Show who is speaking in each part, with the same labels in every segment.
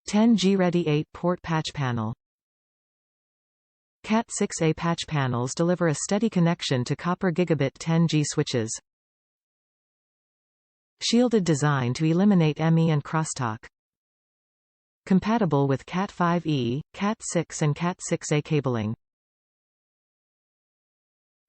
Speaker 1: 10G ready 8-port patch panel. Cat6A patch panels deliver a steady connection to copper gigabit 10G switches. Shielded design to eliminate ME and crosstalk. Compatible with Cat5e, Cat6 and Cat6A cabling.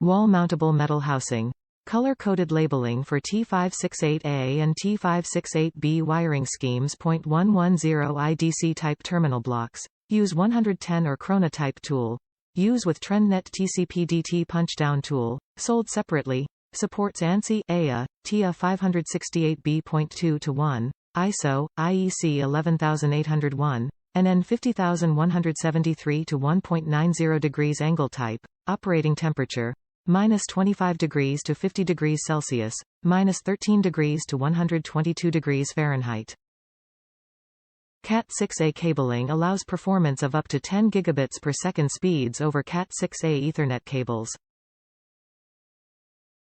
Speaker 1: Wall-mountable metal housing. Color-coded labeling for T568A and T568B wiring schemes. 110 IDC type terminal blocks. Use 110 or Krone type tool. Use with TRENDnet TC-PDT punch-down tool. Sold separately. Supports ANSI, AA, TIA 568B.2:1, ISO, IEC 11801, NN 50173 to 1.90 degrees angle type. Operating temperature. -25 degrees to 50 degrees Celsius, -13 degrees to 122 degrees Fahrenheit. Cat6A cabling allows performance of up to 10 gigabits per second speeds over Cat6A Ethernet cables.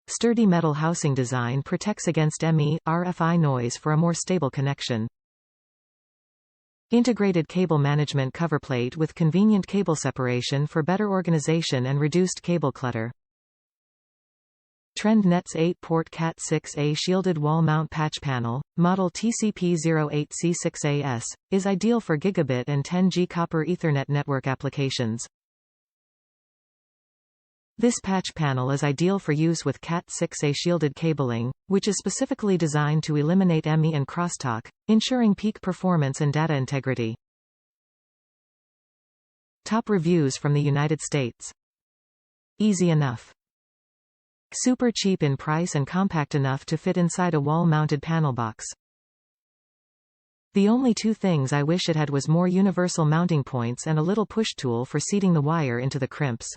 Speaker 1: Sturdy metal housing design protects against ME, RFI noise for a more stable connection. Integrated cable management coverplate with convenient cable separation for better organization and reduced cable clutter. TRENDnet's 8-port Cat6A shielded wall mount patch panel, model TC-P08C6AS, is ideal for gigabit and 10G copper Ethernet network applications. This patch panel is ideal for use with Cat6A shielded cabling, which is specifically designed to eliminate ME and crosstalk, ensuring peak performance and data integrity. Top reviews from the United States. Easy enough. Super cheap in price and compact enough to fit inside a wall-mounted panel box. The only two things I wish it had was more universal mounting points and a little push tool for seating the wire into the crimps.